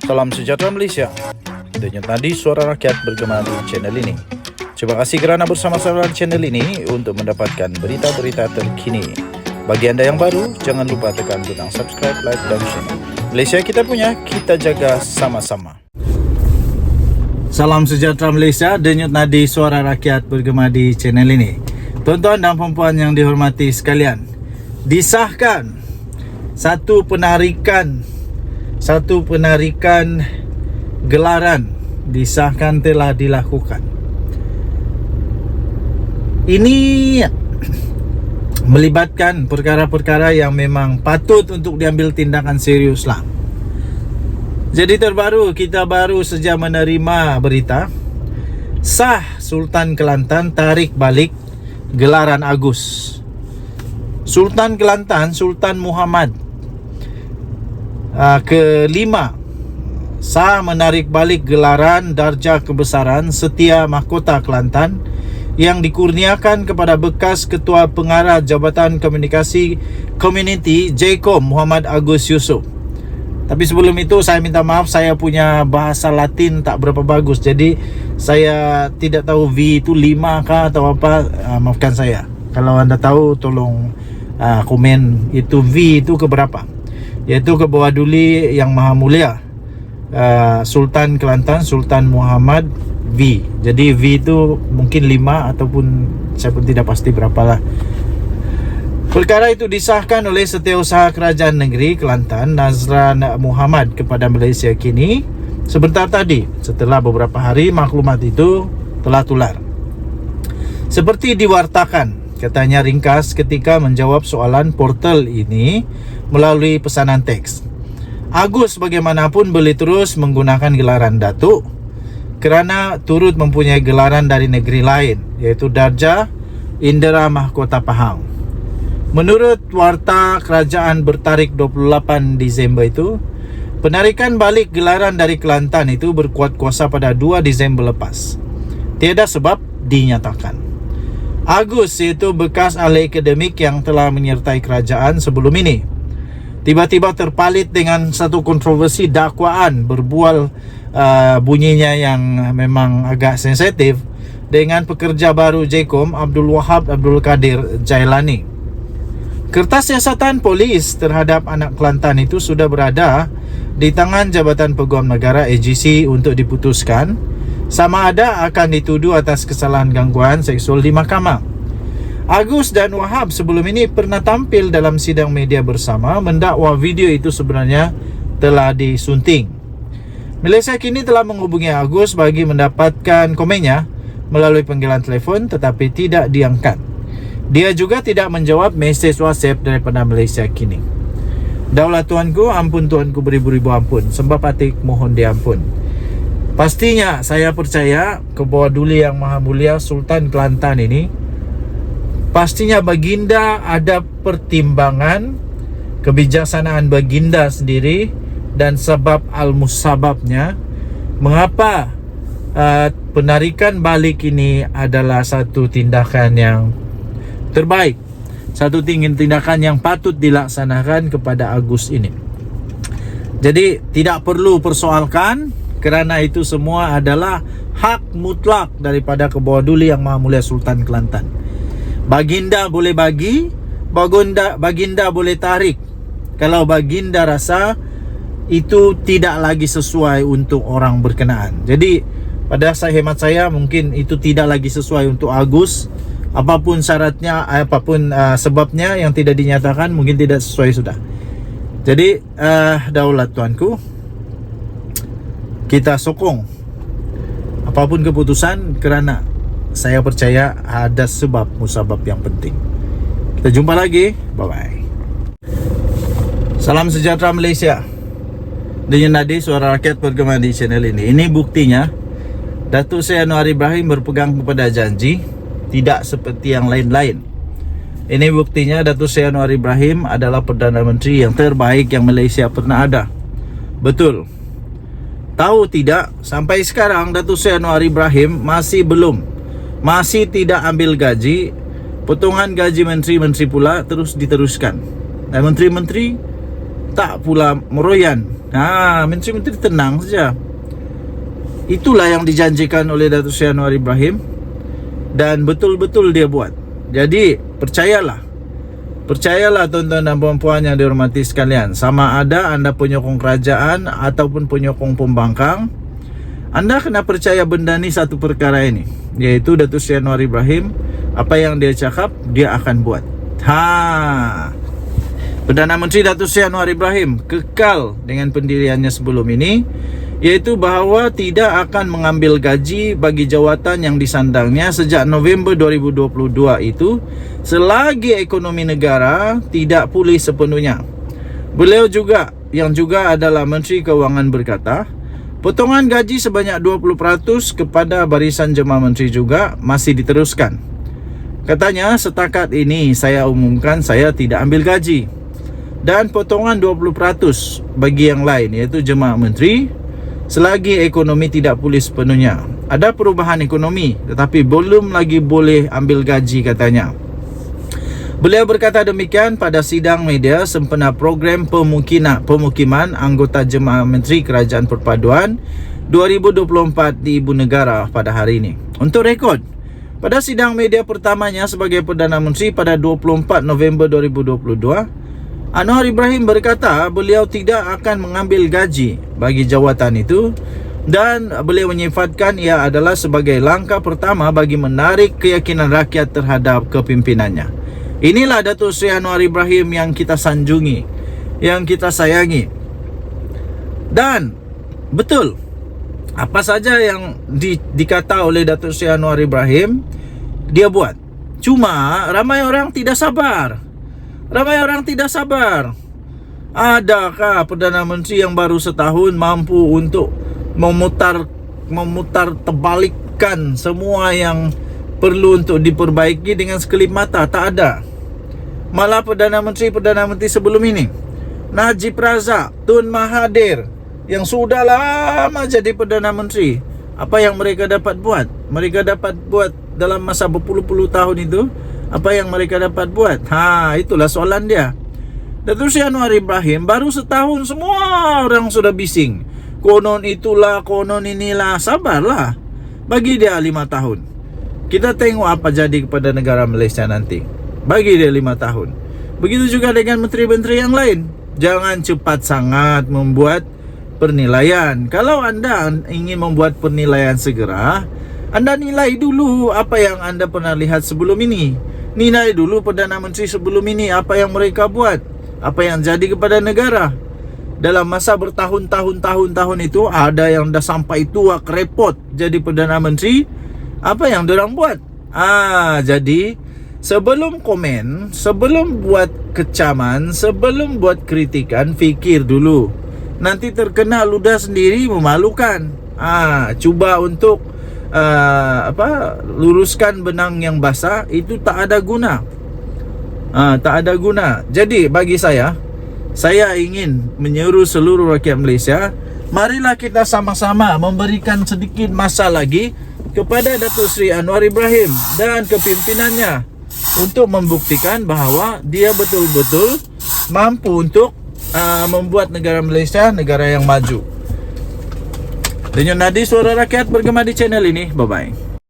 Salam sejahtera Malaysia. Denyut nadi suara rakyat bergema di channel ini. Terima kasih kerana bersama-sama di channel ini untuk mendapatkan berita-berita terkini. Bagi anda yang baru, jangan lupa tekan butang subscribe, like dan share. Malaysia kita punya, kita jaga sama-sama. Salam sejahtera Malaysia, denyut nadi suara rakyat bergema di channel ini. Tuan-tuan dan puan-puan yang dihormati sekalian, disahkan satu penarikan gelaran disahkan telah dilakukan. Ini melibatkan perkara-perkara yang memang patut untuk diambil tindakan serius lah. Jadi terbaru, kita baru saja menerima berita sah Sultan Kelantan tarik balik gelaran Agus. Sultan Kelantan, Sultan Muhammad kelima sah menarik balik gelaran darjah kebesaran Setia Mahkota Kelantan yang dikurniakan kepada bekas Ketua Pengarah Jabatan Komunikasi Komuniti JKOM Muhammad Agus Yusof. Tapi sebelum itu saya minta maaf, saya punya bahasa Latin tak berapa bagus, jadi saya tidak tahu V itu 5 kah atau apa. Maafkan saya. Kalau anda tahu tolong komen itu V itu keberapa, yaitu ke bawah duli yang maha mulia Sultan Kelantan Sultan Muhammad V. Jadi V itu mungkin 5 ataupun saya pun tidak pasti berapalah. Perkara itu disahkan oleh Setiausaha Kerajaan Negeri Kelantan Nazran Muhammad kepada Malaysia kini sebentar tadi, setelah beberapa hari maklumat itu telah tular. Seperti diwartakan, katanya ringkas ketika menjawab soalan portal ini melalui pesanan teks. Agus bagaimanapun boleh terus menggunakan gelaran Datuk kerana turut mempunyai gelaran dari negeri lain, iaitu Darjah Indera Mahkota Pahang. Menurut warta kerajaan bertarikh 28 Disember itu, penarikan balik gelaran dari Kelantan itu berkuat kuasa pada 2 Disember lepas. Tiada sebab dinyatakan. Agus, iaitu bekas ahli akademik yang telah menyertai kerajaan sebelum ini, tiba-tiba terpalit dengan satu kontroversi dakwaan berbual bunyinya yang memang agak sensitif dengan pekerja baru JKOM Abdul Wahab Abdul Kadir Jailani. Kertas siasatan polis terhadap anak Kelantan itu sudah berada di tangan Jabatan Peguam Negara AGC untuk diputuskan sama ada akan dituduh atas kesalahan gangguan seksual di mahkamah. Agus dan Wahab sebelum ini pernah tampil dalam sidang media bersama mendakwa video itu sebenarnya telah disunting. Malaysia kini telah menghubungi Agus bagi mendapatkan komennya melalui panggilan telefon tetapi tidak diangkat. Dia juga tidak menjawab mesej WhatsApp daripada Malaysia kini. Daulat tuanku, ampun tuanku beribu-ribu ampun, sembah patik mohon diampun. Pastinya saya percaya ke bawah duli yang maha mulia Sultan Kelantan ini, pastinya baginda ada pertimbangan, kebijaksanaan baginda sendiri dan sebab al-musababnya mengapa penarikan balik ini adalah satu tindakan yang terbaik, satu tindakan yang patut dilaksanakan kepada Agus ini. Jadi tidak perlu persoalkan kerana itu semua adalah hak mutlak daripada kebawah duli yang maha mulia Sultan Kelantan. Baginda boleh bagi, baginda boleh tarik kalau baginda rasa itu tidak lagi sesuai untuk orang berkenaan. Jadi pada hemat saya mungkin itu tidak lagi sesuai untuk Agus. Apapun syaratnya, apapun sebabnya yang tidak dinyatakan mungkin tidak sesuai sudah. Jadi daulat tuanku, kita sokong apapun keputusan kerana saya percaya ada sebab musabab yang penting. Kita jumpa lagi, bye bye. Salam sejahtera Malaysia. Denyut nadi suara rakyat bergema di channel ini. Ini buktinya Datuk Seri Anwar Ibrahim berpegang kepada janji, tidak seperti yang lain-lain. Ini buktinya Datuk Seri Anwar Ibrahim adalah Perdana Menteri yang terbaik yang Malaysia pernah ada. Betul. Tahu tidak, sampai sekarang Datuk Seri Anwar Ibrahim masih tidak ambil gaji. Potongan gaji menteri-menteri pula terus diteruskan. Dan menteri-menteri tak pula meroyan. Menteri-menteri tenang saja. Itulah yang dijanjikan oleh Datuk Seri Anwar Ibrahim, dan betul-betul dia buat. Jadi percayalah tuan-tuan dan puan-puan yang dihormati sekalian, sama ada anda penyokong kerajaan ataupun penyokong pembangkang, anda kena percaya benda ni satu perkara ini, iaitu Datuk Seri Anwar Ibrahim, apa yang dia cakap dia akan buat. Perdana Menteri Datuk Seri Anwar Ibrahim kekal dengan pendiriannya sebelum ini, iaitu bahawa tidak akan mengambil gaji bagi jawatan yang disandangnya sejak November 2022 itu selagi ekonomi negara tidak pulih sepenuhnya. Beliau juga, yang juga adalah Menteri Keuangan, berkata potongan gaji sebanyak 20% kepada barisan jemaah menteri juga masih diteruskan. Katanya, setakat ini saya umumkan saya tidak ambil gaji, dan potongan 20% bagi yang lain, iaitu jemaah menteri, selagi ekonomi tidak pulih sepenuhnya. Ada perubahan ekonomi tetapi belum lagi boleh ambil gaji, katanya. Beliau berkata demikian pada sidang media sempena program pemukiman anggota Jemaah Menteri Kerajaan Perpaduan 2024 di Ibu Negara pada hari ini. Untuk rekod, pada sidang media pertamanya sebagai Perdana Menteri pada 24 November 2022, Anwar Ibrahim berkata beliau tidak akan mengambil gaji bagi jawatan itu, dan beliau menyifatkan ia adalah sebagai langkah pertama bagi menarik keyakinan rakyat terhadap kepimpinannya. Inilah Datuk Seri Anwar Ibrahim yang kita sanjungi, yang kita sayangi. Dan betul, apa saja yang dikata oleh Datuk Seri Anwar Ibrahim dia buat. Cuma ramai orang tidak sabar. Adakah Perdana Menteri yang baru setahun mampu untuk memutar terbalikkan semua yang perlu untuk diperbaiki dengan sekelip mata? Tak ada. Malah Perdana Menteri sebelum ini, Najib Razak, Tun Mahathir, yang sudah lama jadi Perdana Menteri, apa yang mereka dapat buat? Mereka dapat buat dalam masa berpuluh-puluh tahun itu, apa yang mereka dapat buat? Itulah soalan dia. Datuk Seri Anwar Ibrahim baru setahun, semua orang sudah bising. Konon itulah, konon inilah. Sabarlah. Bagi dia 5 tahun. Kita tengok apa jadi kepada negara Malaysia nanti. Bagi dia 5 tahun. Begitu juga dengan menteri-menteri yang lain. Jangan cepat sangat membuat penilaian. Kalau anda ingin membuat penilaian segera, anda nilai dulu apa yang anda pernah lihat sebelum ini. Nilai dulu Perdana Menteri sebelum ini, apa yang mereka buat, apa yang jadi kepada negara. Dalam masa bertahun-tahun itu, ada yang dah sampai tua kerepot jadi Perdana Menteri, apa yang diorang buat. Jadi sebelum komen, sebelum buat kecaman, sebelum buat kritikan, fikir dulu. Nanti terkena ludah sendiri, memalukan. Cuba untuk luruskan benang yang basah, itu tak ada guna. Jadi bagi saya ingin menyeru seluruh rakyat Malaysia, marilah kita sama-sama memberikan sedikit masa lagi kepada Datuk Seri Anwar Ibrahim dan kepimpinannya untuk membuktikan bahawa dia betul-betul mampu untuk membuat negara Malaysia negara yang maju. Denyut nadi suara rakyat bergema di channel ini. Bye-bye.